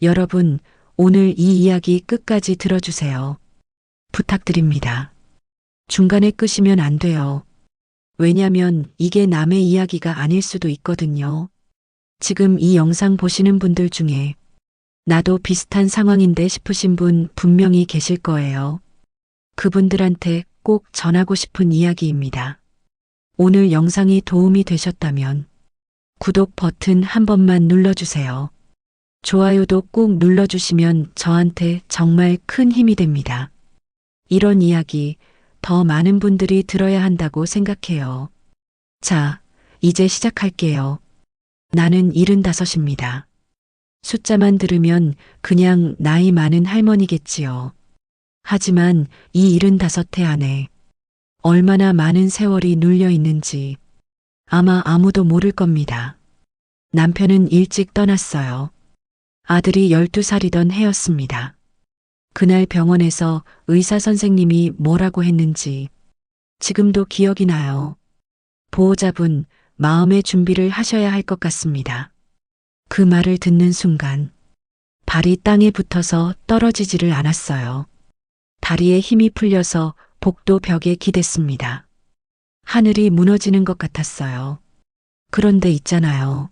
여러분, 오늘 이 이야기 끝까지 들어주세요. 부탁드립니다. 중간에 끄시면 안 돼요. 왜냐면 이게 남의 이야기가 아닐 수도 있거든요. 지금 이 영상 보시는 분들 중에 나도 비슷한 상황인데 싶으신 분 분명히 계실 거예요. 그분들한테 꼭 전하고 싶은 이야기입니다. 오늘 영상이 도움이 되셨다면 구독 버튼 한 번만 눌러주세요. 좋아요도 꼭 눌러주시면 저한테 정말 큰 힘이 됩니다. 이런 이야기 더 많은 분들이 들어야 한다고 생각해요. 자, 이제 시작할게요. 나는 75입니다. 숫자만 들으면 그냥 나이 많은 할머니겠지요. 하지만 이 75해 안에 얼마나 많은 세월이 눌려 있는지 아마 아무도 모를 겁니다. 남편은 일찍 떠났어요. 아들이 12살이던 해였습니다. 그날 병원에서 의사 선생님이 뭐라고 했는지 지금도 기억이 나요. 보호자분, 마음의 준비를 하셔야 할 것 같습니다. 그 말을 듣는 순간 발이 땅에 붙어서 떨어지지를 않았어요. 다리에 힘이 풀려서 복도 벽에 기댔습니다. 하늘이 무너지는 것 같았어요. 그런데 있잖아요.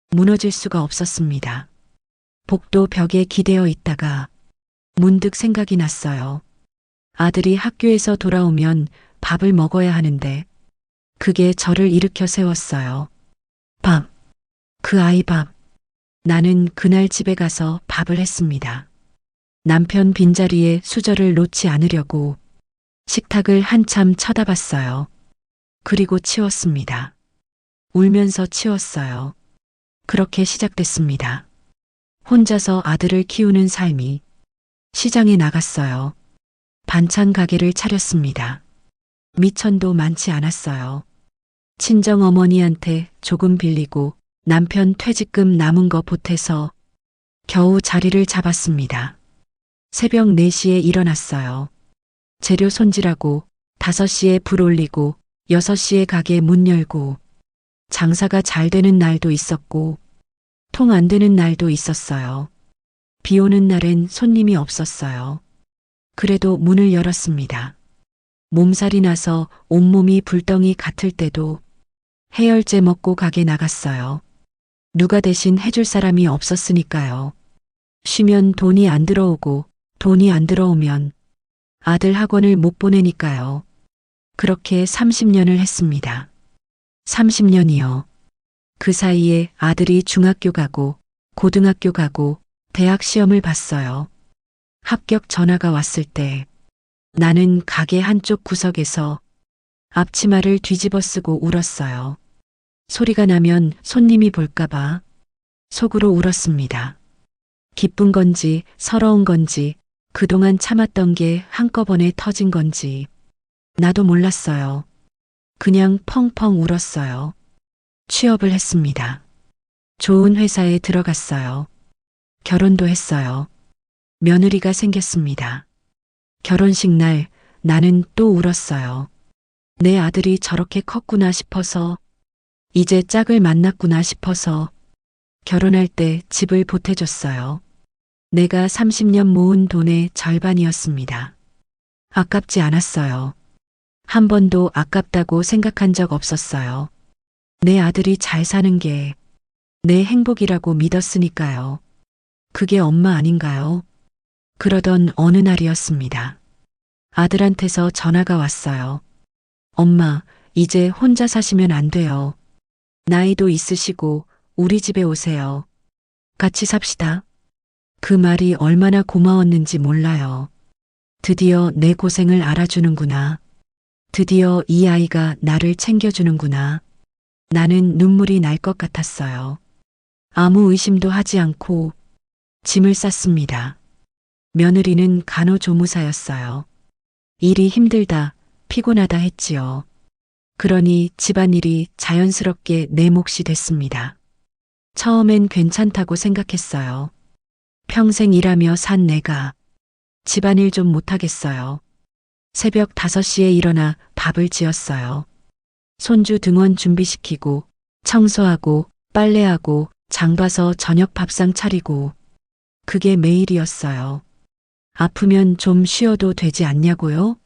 무너질 수가 없었습니다. 복도 벽에 기대어 있다가 문득 생각이 났어요. 아들이 학교에서 돌아오면 밥을 먹어야 하는데 그게 저를 일으켜 세웠어요. 밥. 그 아이 밥. 나는 그날 집에 가서 밥을 했습니다. 남편 빈자리에 수저를 놓지 않으려고 식탁을 한참 쳐다봤어요. 그리고 치웠습니다. 울면서 치웠어요. 그렇게 시작됐습니다. 혼자서 아들을 키우는 삶이. 시장에 나갔어요. 반찬 가게를 차렸습니다. 미천도 많지 않았어요. 친정 어머니한테 조금 빌리고 남편 퇴직금 남은 거 보태서 겨우 자리를 잡았습니다. 새벽 4시에 일어났어요. 재료 손질하고 5시에 불 올리고 6시에 가게 문 열고 장사가 잘 되는 날도 있었고 통 안 되는 날도 있었어요. 비 오는 날엔 손님이 없었어요. 그래도 문을 열었습니다. 몸살이 나서 온몸이 불덩이 같을 때도 해열제 먹고 가게 나갔어요. 누가 대신 해줄 사람이 없었으니까요. 쉬면 돈이 안 들어오고 돈이 안 들어오면 아들 학원을 못 보내니까요. 그렇게 30년을 했습니다. 30년이요. 그 사이에 아들이 중학교 가고 고등학교 가고 대학 시험을 봤어요. 합격 전화가 왔을 때 나는 가게 한쪽 구석에서 앞치마를 뒤집어 쓰고 울었어요. 소리가 나면 손님이 볼까봐 속으로 울었습니다. 기쁜 건지 서러운 건지 그동안 참았던 게 한꺼번에 터진 건지 나도 몰랐어요. 그냥 펑펑 울었어요. 취업을 했습니다. 좋은 회사에 들어갔어요. 결혼도 했어요. 며느리가 생겼습니다. 결혼식 날 나는 또 울었어요. 내 아들이 저렇게 컸구나 싶어서, 이제 짝을 만났구나 싶어서 결혼할 때 집을 보태줬어요. 내가 30년 모은 돈의 절반이었습니다. 아깝지 않았어요. 한 번도 아깝다고 생각한 적 없었어요. 내 아들이 잘 사는 게 내 행복이라고 믿었으니까요. 그게 엄마 아닌가요? 그러던 어느 날이었습니다. 아들한테서 전화가 왔어요. 엄마, 이제 혼자 사시면 안 돼요. 나이도 있으시고 우리 집에 오세요. 같이 삽시다. 그 말이 얼마나 고마웠는지 몰라요. 드디어 내 고생을 알아주는구나. 드디어 이 아이가 나를 챙겨주는구나. 나는 눈물이 날 것 같았어요. 아무 의심도 하지 않고 짐을 쌌습니다. 며느리는 간호조무사였어요. 일이 힘들다, 피곤하다 했지요. 그러니 집안일이 자연스럽게 내 몫이 됐습니다. 처음엔 괜찮다고 생각했어요. 평생 일하며 산 내가 집안일 좀 못하겠어요. 새벽 5시에 일어나 밥을 지었어요. 손주 등원 준비시키고 청소하고 빨래하고 장 봐서 저녁 밥상 차리고 그게 매일이었어요. 아프면 좀 쉬어도 되지 않냐고요?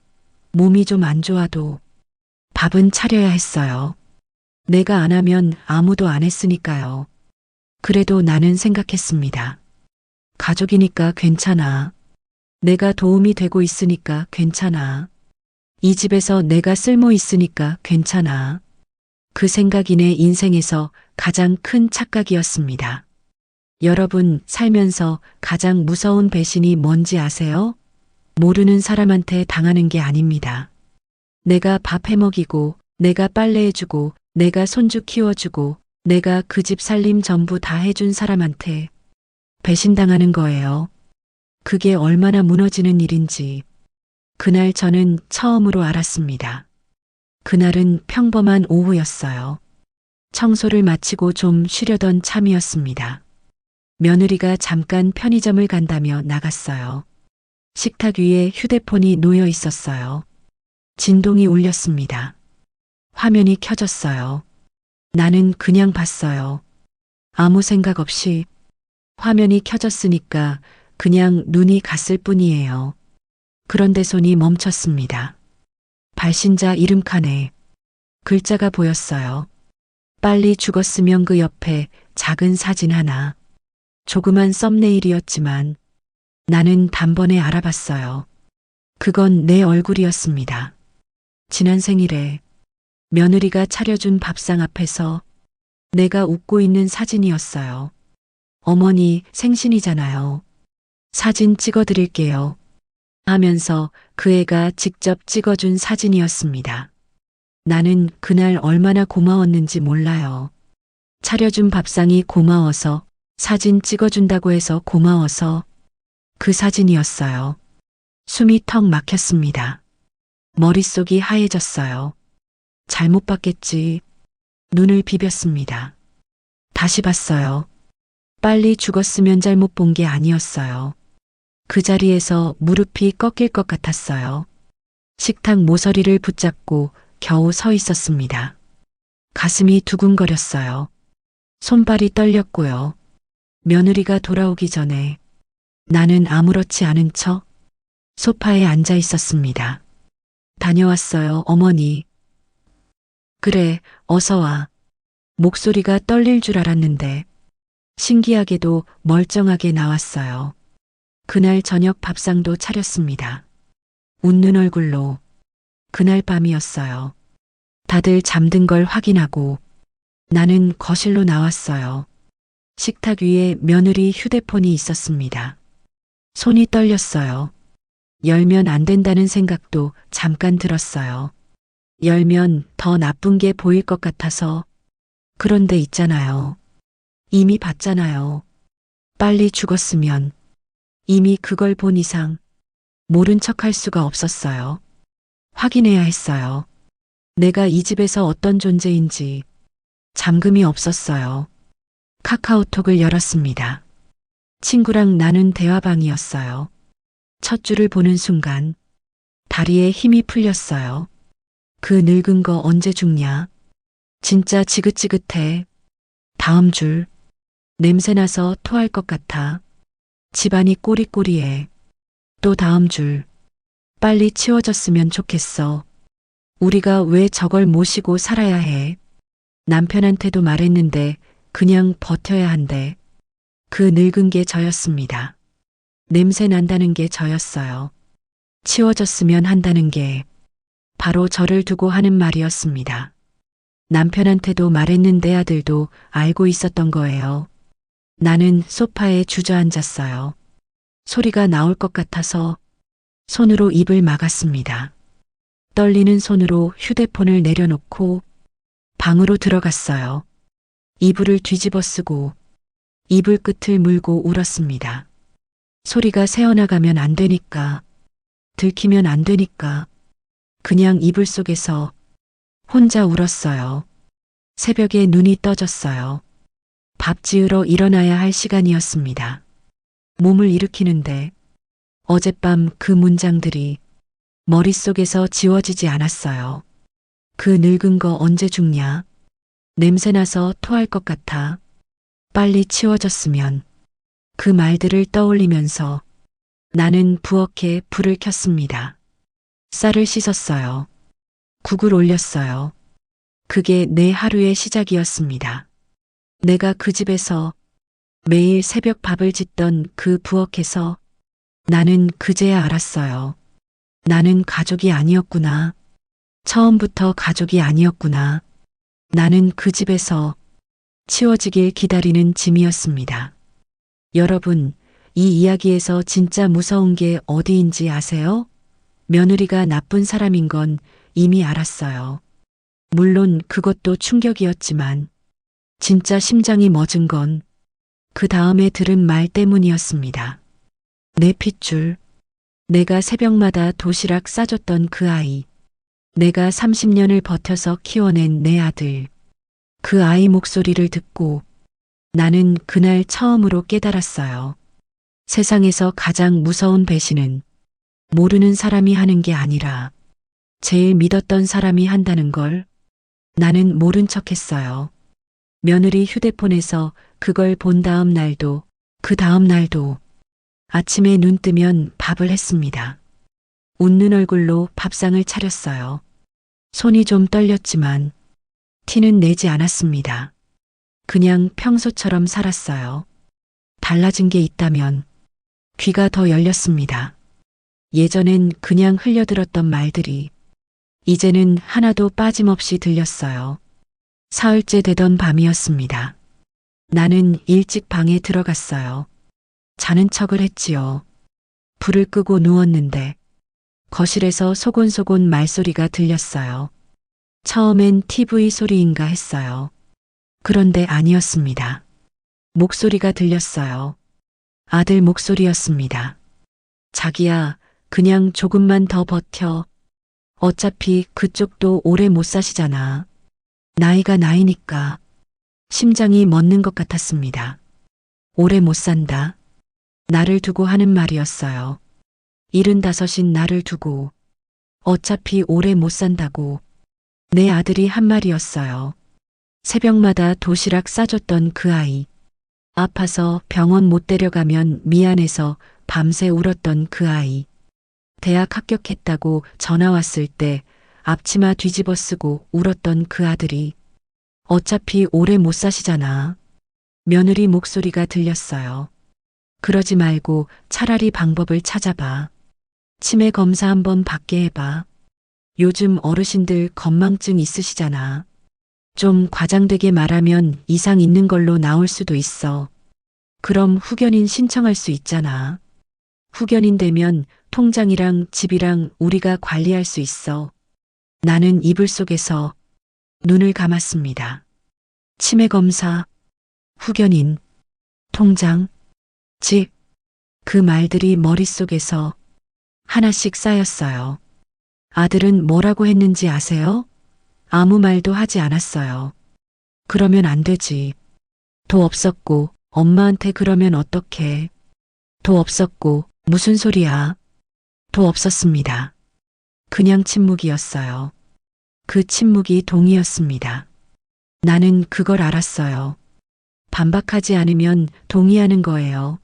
몸이 좀 안 좋아도 밥은 차려야 했어요. 내가 안 하면 아무도 안 했으니까요. 그래도 나는 생각했습니다. 가족이니까 괜찮아. 내가 도움이 되고 있으니까 괜찮아. 이 집에서 내가 쓸모 있으니까 괜찮아. 그 생각이 내 인생에서 가장 큰 착각이었습니다. 여러분, 살면서 가장 무서운 배신이 뭔지 아세요? 모르는 사람한테 당하는 게 아닙니다. 내가 밥 해먹이고, 내가 빨래해주고, 내가 손주 키워주고, 내가 그 집 살림 전부 다 해준 사람한테 배신당하는 거예요. 그게 얼마나 무너지는 일인지 그날 저는 처음으로 알았습니다. 그날은 평범한 오후였어요. 청소를 마치고 좀 쉬려던 참이었습니다. 며느리가 잠깐 편의점을 간다며 나갔어요. 식탁 위에 휴대폰이 놓여 있었어요. 진동이 울렸습니다. 화면이 켜졌어요. 나는 그냥 봤어요. 아무 생각 없이. 화면이 켜졌으니까 그냥 눈이 갔을 뿐이에요. 그런데 손이 멈췄습니다. 발신자 이름 칸에 글자가 보였어요. 빨리 죽었으면. 그 옆에 작은 사진 하나. 조그만 썸네일이었지만 나는 단번에 알아봤어요. 그건 내 얼굴이었습니다. 지난 생일에 며느리가 차려준 밥상 앞에서 내가 웃고 있는 사진이었어요. 어머니 생신이잖아요. 사진 찍어드릴게요. 하면서 그 애가 직접 찍어준 사진이었습니다. 나는 그날 얼마나 고마웠는지 몰라요. 차려준 밥상이 고마워서, 사진 찍어준다고 해서 고마워서 그 사진이었어요. 숨이 턱 막혔습니다. 머릿속이 하얘졌어요. 잘못 봤겠지. 눈을 비볐습니다. 다시 봤어요. 빨리 죽었으면. 잘못 본 게 아니었어요. 그 자리에서 무릎이 꺾일 것 같았어요. 식탁 모서리를 붙잡고 겨우 서 있었습니다. 가슴이 두근거렸어요. 손발이 떨렸고요. 며느리가 돌아오기 전에 나는 아무렇지 않은 척 소파에 앉아 있었습니다. 다녀왔어요, 어머니. 그래, 어서 와. 목소리가 떨릴 줄 알았는데 신기하게도 멀쩡하게 나왔어요. 그날 저녁 밥상도 차렸습니다. 웃는 얼굴로. 그날 밤이었어요. 다들 잠든 걸 확인하고 나는 거실로 나왔어요. 식탁 위에 며느리 휴대폰이 있었습니다. 손이 떨렸어요. 열면 안 된다는 생각도 잠깐 들었어요. 열면 더 나쁜 게 보일 것 같아서. 그런데 있잖아요. 이미 봤잖아요. 빨리 죽었으면. 이미 그걸 본 이상 모른 척 할 수가 없었어요. 확인해야 했어요. 내가 이 집에서 어떤 존재인지. 잠금이 없었어요. 카카오톡을 열었습니다. 친구랑 나눈 대화방이었어요. 첫 줄을 보는 순간 다리에 힘이 풀렸어요. 그 늙은 거 언제 죽냐? 진짜 지긋지긋해. 다음 줄. 냄새나서 토할 것 같아. 집안이 꼬리꼬리해. 또 다음 줄. 빨리 치워졌으면 좋겠어. 우리가 왜 저걸 모시고 살아야 해? 남편한테도 말했는데 그냥 버텨야 한대. 그 늙은 게 저였습니다. 냄새 난다는 게 저였어요. 치워졌으면 한다는 게 바로 저를 두고 하는 말이었습니다. 남편한테도 말했는데 아들도 알고 있었던 거예요. 나는 소파에 주저앉았어요. 소리가 나올 것 같아서 손으로 입을 막았습니다. 떨리는 손으로 휴대폰을 내려놓고 방으로 들어갔어요. 이불을 뒤집어 쓰고 이불 끝을 물고 울었습니다. 소리가 새어나가면 안 되니까, 들키면 안 되니까 그냥 이불 속에서 혼자 울었어요. 새벽에 눈이 떠졌어요. 밥 지으러 일어나야 할 시간이었습니다. 몸을 일으키는데 어젯밤 그 문장들이 머릿속에서 지워지지 않았어요. 그 늙은 거 언제 죽냐? 냄새나서 토할 것 같아. 빨리 치워졌으면. 그 말들을 떠올리면서 나는 부엌에 불을 켰습니다. 쌀을 씻었어요. 국을 올렸어요. 그게 내 하루의 시작이었습니다. 내가 그 집에서 매일 새벽 밥을 짓던 그 부엌에서 나는 그제야 알았어요. 나는 가족이 아니었구나. 처음부터 가족이 아니었구나. 나는 그 집에서 치워지길 기다리는 짐이었습니다. 여러분, 이 이야기에서 진짜 무서운 게 어디인지 아세요? 며느리가 나쁜 사람인 건 이미 알았어요. 물론 그것도 충격이었지만 진짜 심장이 멎은 건 그 다음에 들은 말 때문이었습니다. 내 핏줄. 내가 새벽마다 도시락 싸줬던 그 아이. 내가 30년을 버텨서 키워낸 내 아들. 그 아이 목소리를 듣고 나는 그날 처음으로 깨달았어요. 세상에서 가장 무서운 배신은 모르는 사람이 하는 게 아니라 제일 믿었던 사람이 한다는 걸 나는 모른 척 했어요. 며느리 휴대폰에서 그걸 본 다음 날도 그 다음 날도 아침에 눈 뜨면 밥을 했습니다. 웃는 얼굴로 밥상을 차렸어요. 손이 좀 떨렸지만 티는 내지 않았습니다. 그냥 평소처럼 살았어요. 달라진 게 있다면 귀가 더 열렸습니다. 예전엔 그냥 흘려들었던 말들이 이제는 하나도 빠짐없이 들렸어요. 사흘째 되던 밤이었습니다. 나는 일찍 방에 들어갔어요. 자는 척을 했지요. 불을 끄고 누웠는데 거실에서 소곤소곤 말소리가 들렸어요. 처음엔 TV 소리인가 했어요. 그런데 아니었습니다. 목소리가 들렸어요. 아들 목소리였습니다. 자기야, 그냥 조금만 더 버텨. 어차피 그쪽도 오래 못 사시잖아. 나이가 나이니까. 심장이 멎는 것 같았습니다. 오래 못 산다. 나를 두고 하는 말이었어요. 75인 나를 두고. 어차피 오래 못 산다고. 내 아들이 한 말이었어요. 새벽마다 도시락 싸줬던 그 아이. 아파서 병원 못 데려가면 미안해서 밤새 울었던 그 아이. 대학 합격했다고 전화 왔을 때 앞치마 뒤집어 쓰고 울었던 그 아들이 어차피 오래 못 사시잖아. 며느리 목소리가 들렸어요. 그러지 말고 차라리 방법을 찾아봐. 치매 검사 한번 받게 해봐. 요즘 어르신들 건망증 있으시잖아. 좀 과장되게 말하면 이상 있는 걸로 나올 수도 있어. 그럼 후견인 신청할 수 있잖아. 후견인 되면 통장이랑 집이랑 우리가 관리할 수 있어. 나는 이불 속에서 눈을 감았습니다. 치매 검사, 후견인, 통장, 집. 그 말들이 머릿속에서 하나씩 쌓였어요. 아들은 뭐라고 했는지 아세요? 아무 말도 하지 않았어요. 그러면 안 되지. 도 없었고 엄마한테 그러면 어떡해. 도 없었고 무슨 소리야. 도 없었습니다. 그냥 침묵이었어요. 그 침묵이 동의였습니다. 나는 그걸 알았어요. 반박하지 않으면 동의하는 거예요.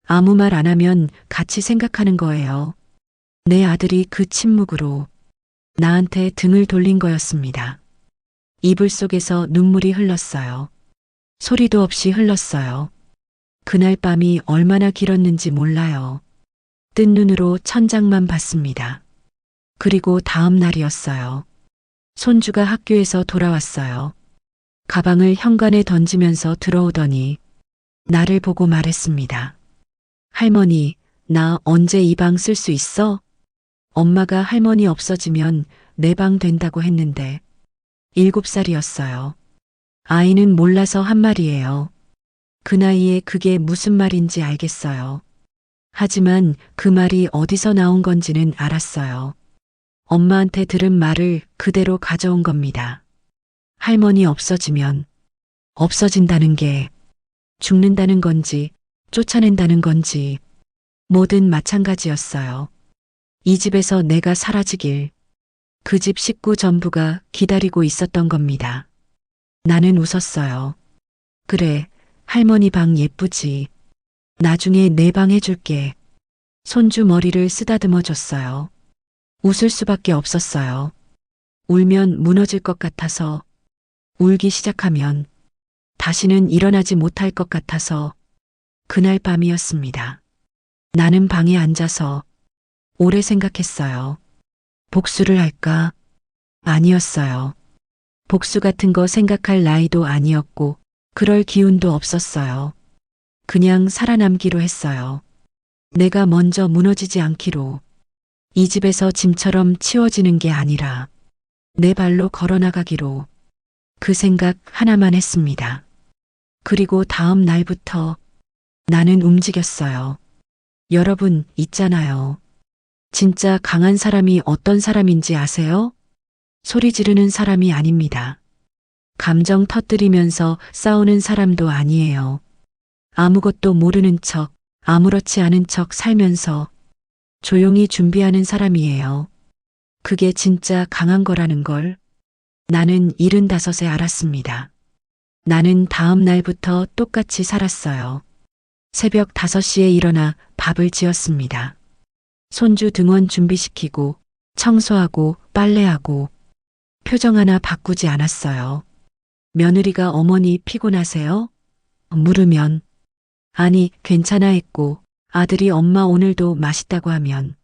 아무 말 안 하면 같이 생각하는 거예요. 내 아들이 그 침묵으로 나한테 등을 돌린 거였습니다. 이불 속에서 눈물이 흘렀어요. 소리도 없이 흘렀어요. 그날 밤이 얼마나 길었는지 몰라요. 뜬 눈으로 천장만 봤습니다. 그리고 다음 날이었어요. 손주가 학교에서 돌아왔어요. 가방을 현관에 던지면서 들어오더니 나를 보고 말했습니다. 할머니, 나 언제 이 방 쓸 수 있어? 엄마가 할머니 없어지면 내 방 된다고 했는데 7살이었어요. 아이는 몰라서 한 말이에요. 그 나이에 그게 무슨 말인지 알겠어요. 하지만 그 말이 어디서 나온 건지는 알았어요. 엄마한테 들은 말을 그대로 가져온 겁니다. 할머니 없어지면 없어진다는 게 죽는다는 건지 쫓아낸다는 건지 뭐든 마찬가지였어요. 이 집에서 내가 사라지길 그 집 식구 전부가 기다리고 있었던 겁니다. 나는 웃었어요. 그래, 할머니 방 예쁘지. 나중에 내 방 해줄게. 손주 머리를 쓰다듬어 줬어요. 웃을 수밖에 없었어요. 울면 무너질 것 같아서, 울기 시작하면 다시는 일어나지 못할 것 같아서 그날 밤이었습니다. 나는 방에 앉아서 오래 생각했어요. 복수를 할까? 아니었어요. 복수 같은 거 생각할 나이도 아니었고 그럴 기운도 없었어요. 그냥 살아남기로 했어요. 내가 먼저 무너지지 않기로. 이 집에서 짐처럼 치워지는 게 아니라 내 발로 걸어 나가기로. 그 생각 하나만 했습니다. 그리고 다음 날부터 나는 움직였어요. 여러분, 있잖아요. 진짜 강한 사람이 어떤 사람인지 아세요? 소리 지르는 사람이 아닙니다. 감정 터뜨리면서 싸우는 사람도 아니에요. 아무것도 모르는 척, 아무렇지 않은 척 살면서 조용히 준비하는 사람이에요. 그게 진짜 강한 거라는 걸 나는 75에 알았습니다. 나는 다음 날부터 똑같이 살았어요. 새벽 5시에 일어나 밥을 지었습니다. 손주 등원 준비시키고 청소하고 빨래하고 표정 하나 바꾸지 않았어요. 며느리가 어머니 피곤하세요? 물으면 아니 괜찮아 했고 아들이 엄마 오늘도 맛있다고 하면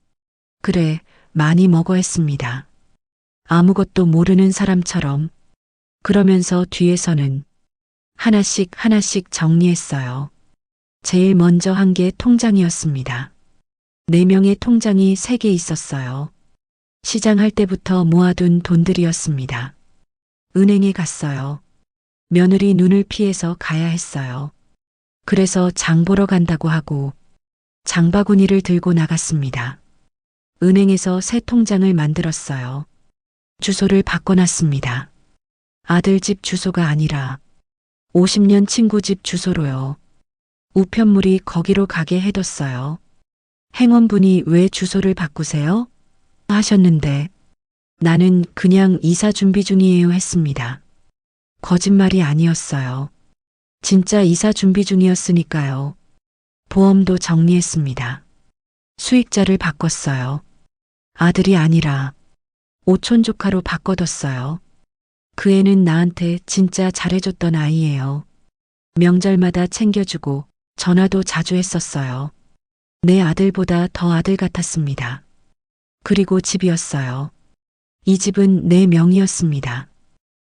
그래 많이 먹어 했습니다. 아무것도 모르는 사람처럼. 그러면서 뒤에서는 하나씩 하나씩 정리했어요. 제일 먼저 한 게 통장이었습니다. 4명의 통장이 3개 있었어요. 시장할 때부터 모아둔 돈들이었습니다. 은행에 갔어요. 며느리 눈을 피해서 가야 했어요. 그래서 장 보러 간다고 하고 장바구니를 들고 나갔습니다. 은행에서 새 통장을 만들었어요. 주소를 바꿔놨습니다. 아들 집 주소가 아니라 50년 친구 집 주소로요. 우편물이 거기로 가게 해뒀어요. 행원분이 왜 주소를 바꾸세요? 하셨는데 나는 그냥 이사 준비 중이에요 했습니다. 거짓말이 아니었어요. 진짜 이사 준비 중이었으니까요. 보험도 정리했습니다. 수익자를 바꿨어요. 아들이 아니라 오촌 조카로 바꿔뒀어요. 그 애는 나한테 진짜 잘해줬던 아이예요. 명절마다 챙겨주고 전화도 자주 했었어요. 내 아들보다 더 아들 같았습니다. 그리고 집이었어요. 이 집은 내 명의였습니다.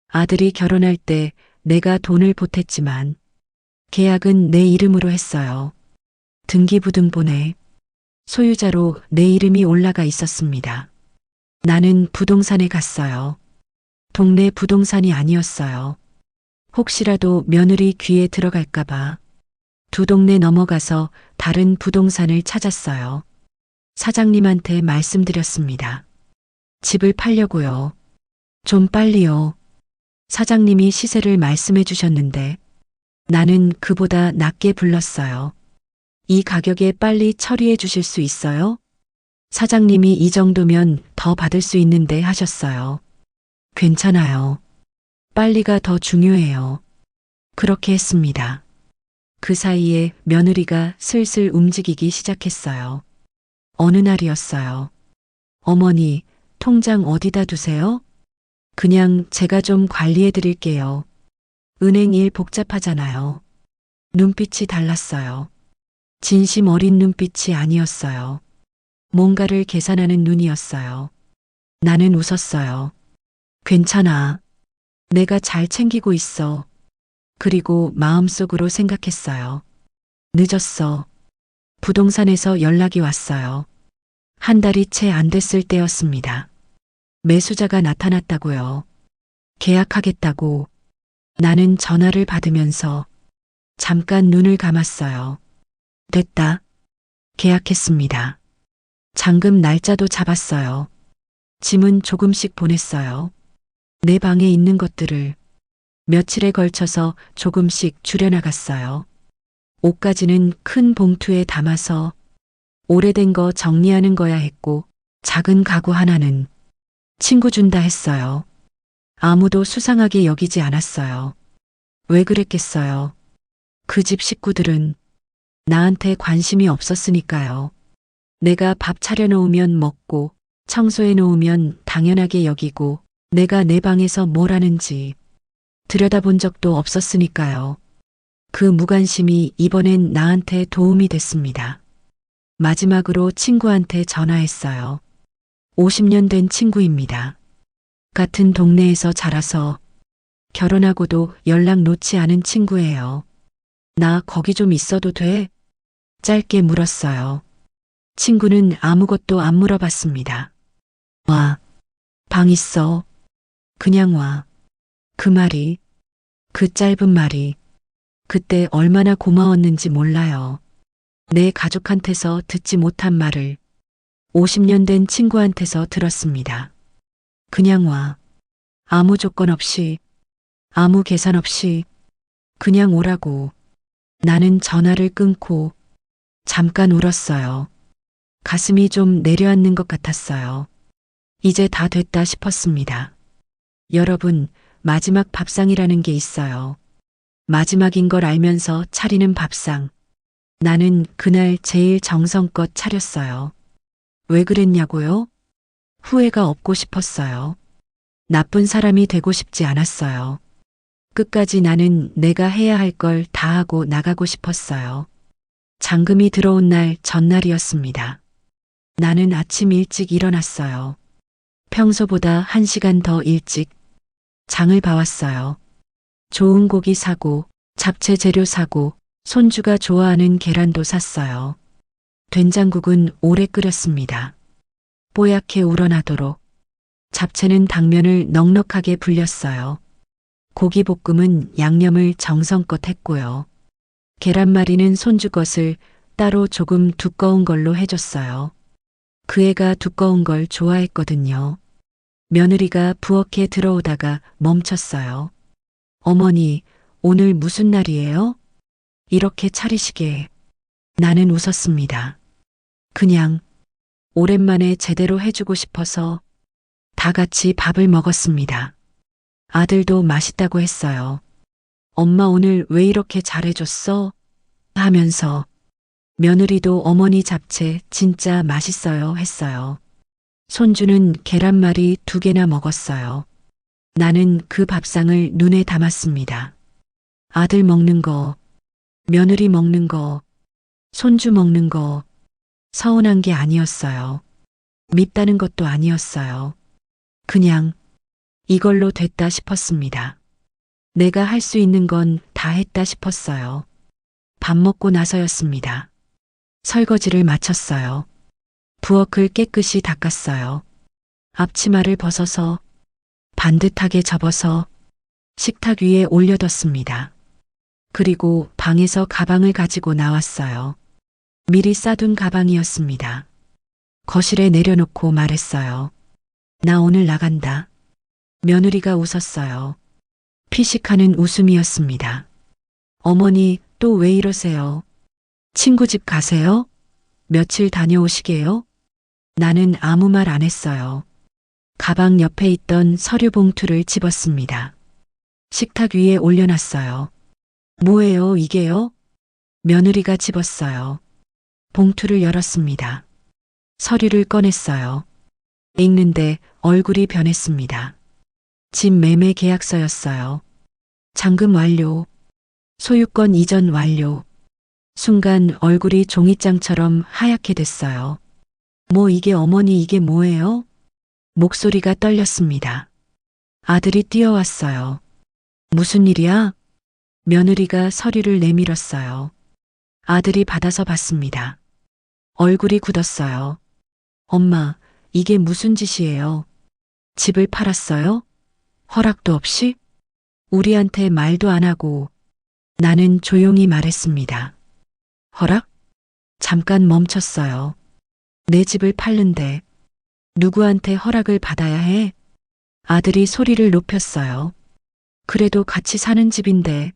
아들이 결혼할 때 내가 돈을 보탰지만 계약은 내 이름으로 했어요. 등기부등본에 소유자로 내 이름이 올라가 있었습니다. 나는 부동산에 갔어요. 동네 부동산이 아니었어요. 혹시라도 며느리 귀에 들어갈까봐 2동네 넘어가서 다른 부동산을 찾았어요. 사장님한테 말씀드렸습니다. 집을 팔려고요. 좀 빨리요. 사장님이 시세를 말씀해 주셨는데 나는 그보다 낮게 불렀어요. 이 가격에 빨리 처리해 주실 수 있어요? 사장님이 이 정도면 더 받을 수 있는데 하셨어요. 괜찮아요. 빨리가 더 중요해요. 그렇게 했습니다. 그 사이에 며느리가 슬슬 움직이기 시작했어요. 어느 날이었어요. 어머니, 통장 어디다 두세요? 그냥 제가 좀 관리해 드릴게요. 은행 일 복잡하잖아요. 눈빛이 달랐어요. 진심 어린 눈빛이 아니었어요. 뭔가를 계산하는 눈이었어요. 나는 웃었어요. 괜찮아. 내가 잘 챙기고 있어. 그리고 마음속으로 생각했어요. 늦었어. 부동산에서 연락이 왔어요. 한 달이 채 안 됐을 때였습니다. 매수자가 나타났다고요. 계약하겠다고. 나는 전화를 받으면서 잠깐 눈을 감았어요. 됐다. 계약했습니다. 잔금 날짜도 잡았어요. 짐은 조금씩 보냈어요. 내 방에 있는 것들을 며칠에 걸쳐서 조금씩 줄여나갔어요. 옷까지는 큰 봉투에 담아서 오래된 거 정리하는 거야 했고 작은 가구 하나는 친구 준다 했어요. 아무도 수상하게 여기지 않았어요. 왜 그랬겠어요. 그 집 식구들은 나한테 관심이 없었으니까요. 내가 밥 차려놓으면 먹고 청소해 놓으면 당연하게 여기고 내가 내 방에서 뭘 하는지 들여다본 적도 없었으니까요. 그 무관심이 이번엔 나한테 도움이 됐습니다. 마지막으로 친구한테 전화했어요. 50년 된 친구입니다. 같은 동네에서 자라서 결혼하고도 연락 놓지 않은 친구예요. 나 거기 좀 있어도 돼? 짧게 물었어요. 친구는 아무것도 안 물어봤습니다. 와, 방 있어. 그냥 와. 그 말이, 그 짧은 말이 그때 얼마나 고마웠는지 몰라요. 내 가족한테서 듣지 못한 말을 50년 된 친구한테서 들었습니다. 그냥 와. 아무 조건 없이, 아무 계산 없이 그냥 오라고. 나는 전화를 끊고 잠깐 울었어요. 가슴이 좀 내려앉는 것 같았어요. 이제 다 됐다 싶었습니다. 여러분, 마지막 밥상이라는 게 있어요. 마지막인 걸 알면서 차리는 밥상. 나는 그날 제일 정성껏 차렸어요. 왜 그랬냐고요? 후회가 없고 싶었어요. 나쁜 사람이 되고 싶지 않았어요. 끝까지 나는 내가 해야 할 걸 다 하고 나가고 싶었어요. 잔금이 들어온 날 전날이었습니다. 나는 아침 일찍 일어났어요. 평소보다 1시간 더 일찍 장을 봐왔어요. 좋은 고기 사고, 잡채 재료 사고, 손주가 좋아하는 계란도 샀어요. 된장국은 오래 끓였습니다. 뽀얗게 우러나도록. 잡채는 당면을 넉넉하게 불렸어요. 고기볶음은 양념을 정성껏 했고요. 계란말이는 손주 것을 따로 조금 두꺼운 걸로 해줬어요. 그 애가 두꺼운 걸 좋아했거든요. 며느리가 부엌에 들어오다가 멈췄어요. 어머니, 오늘 무슨 날이에요? 이렇게 차리시게. 나는 웃었습니다. 그냥 오랜만에 제대로 해주고 싶어서 다 같이 밥을 먹었습니다. 아들도 맛있다고 했어요. 엄마 오늘 왜 이렇게 잘해줬어? 하면서 며느리도 어머니 잡채 진짜 맛있어요 했어요. 손주는 계란말이 2개나 먹었어요. 나는 그 밥상을 눈에 담았습니다. 아들 먹는 거, 며느리 먹는 거, 손주 먹는 거, 서운한 게 아니었어요. 밉다는 것도 아니었어요. 그냥 이걸로 됐다 싶었습니다. 내가 할 수 있는 건 다 했다 싶었어요. 밥 먹고 나서였습니다. 설거지를 마쳤어요. 부엌을 깨끗이 닦았어요. 앞치마를 벗어서 반듯하게 접어서 식탁 위에 올려뒀습니다. 그리고 방에서 가방을 가지고 나왔어요. 미리 싸둔 가방이었습니다. 거실에 내려놓고 말했어요. 나 오늘 나간다. 며느리가 웃었어요. 피식하는 웃음이었습니다. 어머니, 또 왜 이러세요? 친구 집 가세요? 며칠 다녀오시게요? 나는 아무 말 안 했어요. 가방 옆에 있던 서류 봉투를 집었습니다. 식탁 위에 올려놨어요. 뭐예요, 이게요? 며느리가 집었어요. 봉투를 열었습니다. 서류를 꺼냈어요. 읽는데 얼굴이 변했습니다. 집 매매 계약서였어요. 잔금 완료. 소유권 이전 완료. 순간 얼굴이 종이장처럼 하얗게 됐어요. 뭐 이게 어머니 이게 뭐예요? 목소리가 떨렸습니다. 아들이 뛰어왔어요. 무슨 일이야? 며느리가 서류를 내밀었어요. 아들이 받아서 봤습니다. 얼굴이 굳었어요. 엄마, 이게 무슨 짓이에요? 집을 팔았어요? 허락도 없이? 우리한테 말도 안 하고. 나는 조용히 말했습니다. 허락? 잠깐 멈췄어요. 내 집을 팔는데 누구한테 허락을 받아야 해? 아들이 소리를 높였어요. 그래도 같이 사는 집인데,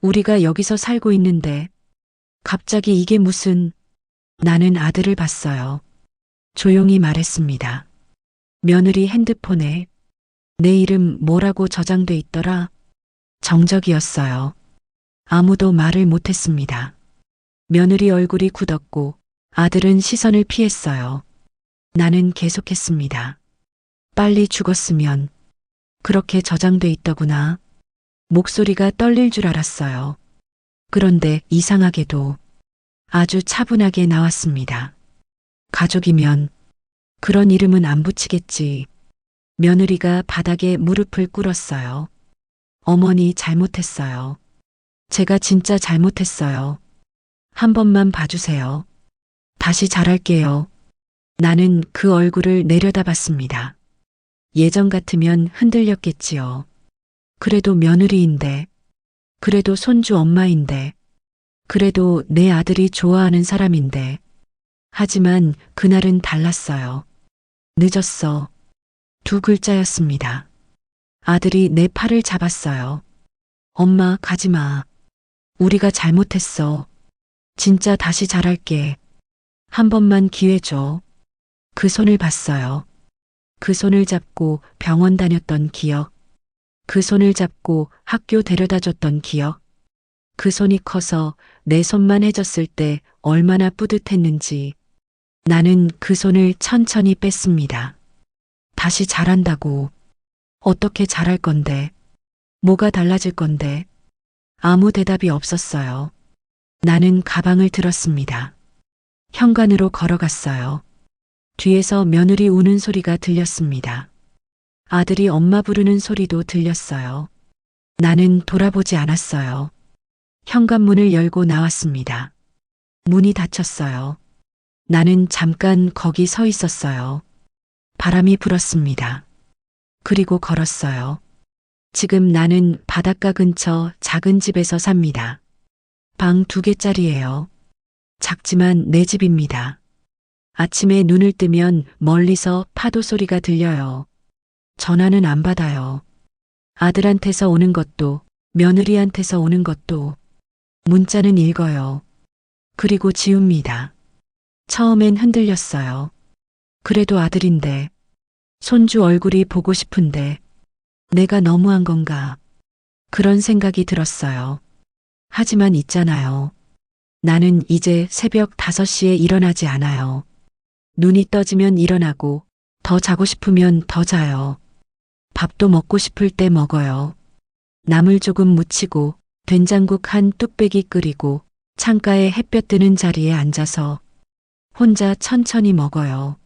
우리가 여기서 살고 있는데, 갑자기 이게 무슨... 나는 아들을 봤어요. 조용히 말했습니다. 며느리 핸드폰에 내 이름 뭐라고 저장돼 있더라? 정적이었어요. 아무도 말을 못했습니다. 며느리 얼굴이 굳었고 아들은 시선을 피했어요. 나는 계속했습니다. 빨리 죽었으면 그렇게 저장돼 있더구나. 목소리가 떨릴 줄 알았어요. 그런데 이상하게도 아주 차분하게 나왔습니다. 가족이면 그런 이름은 안 붙이겠지. 며느리가 바닥에 무릎을 꿇었어요. 어머니 잘못했어요. 제가 진짜 잘못했어요. 한 번만 봐주세요. 다시 잘할게요. 나는 그 얼굴을 내려다봤습니다. 예전 같으면 흔들렸겠지요. 그래도 며느리인데, 그래도 손주 엄마인데, 그래도 내 아들이 좋아하는 사람인데. 하지만 그날은 달랐어요. 늦었어. 두 글자였습니다. 아들이 내 팔을 잡았어요. 엄마, 가지 마. 우리가 잘못했어. 진짜 다시 잘할게. 한 번만 기회 줘. 그 손을 봤어요. 그 손을 잡고 병원 다녔던 기억. 그 손을 잡고 학교 데려다 줬던 기억. 그 손이 커서 내 손만 해줬을 때 얼마나 뿌듯했는지. 나는 그 손을 천천히 뺐습니다. 다시 잘한다고. 어떻게 잘할 건데? 뭐가 달라질 건데? 아무 대답이 없었어요. 나는 가방을 들었습니다. 현관으로 걸어갔어요. 뒤에서 며느리 우는 소리가 들렸습니다. 아들이 엄마 부르는 소리도 들렸어요. 나는 돌아보지 않았어요. 현관문을 열고 나왔습니다. 문이 닫혔어요. 나는 잠깐 거기 서 있었어요. 바람이 불었습니다. 그리고 걸었어요. 지금 나는 바닷가 근처 작은 집에서 삽니다. 방 2개짜리예요. 작지만 내 집입니다. 아침에 눈을 뜨면 멀리서 파도 소리가 들려요. 전화는 안 받아요. 아들한테서 오는 것도, 며느리한테서 오는 것도, 문자는 읽어요. 그리고 지웁니다. 처음엔 흔들렸어요. 그래도 아들인데, 손주 얼굴이 보고 싶은데, 내가 너무한 건가? 그런 생각이 들었어요. 하지만 있잖아요. 나는 이제 새벽 5시에 일어나지 않아요. 눈이 떠지면 일어나고, 더 자고 싶으면 더 자요. 밥도 먹고 싶을 때 먹어요. 나물 조금 무치고, 된장국 한 뚝배기 끓이고, 창가에 햇볕 드는 자리에 앉아서 혼자 천천히 먹어요.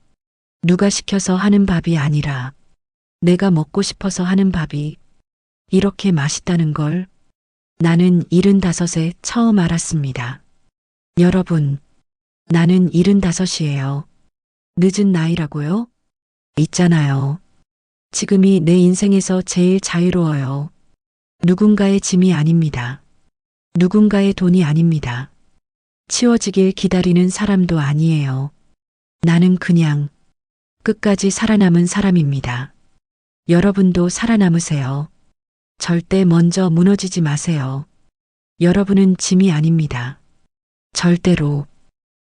누가 시켜서 하는 밥이 아니라 내가 먹고 싶어서 하는 밥이 이렇게 맛있다는 걸 나는 75에 처음 알았습니다. 여러분, 나는 75이에요. 늦은 나이라고요? 있잖아요. 지금이 내 인생에서 제일 자유로워요. 누군가의 짐이 아닙니다. 누군가의 돈이 아닙니다. 치워지길 기다리는 사람도 아니에요. 나는 그냥 끝까지 살아남은 사람입니다. 여러분도 살아남으세요. 절대 먼저 무너지지 마세요. 여러분은 짐이 아닙니다. 절대로.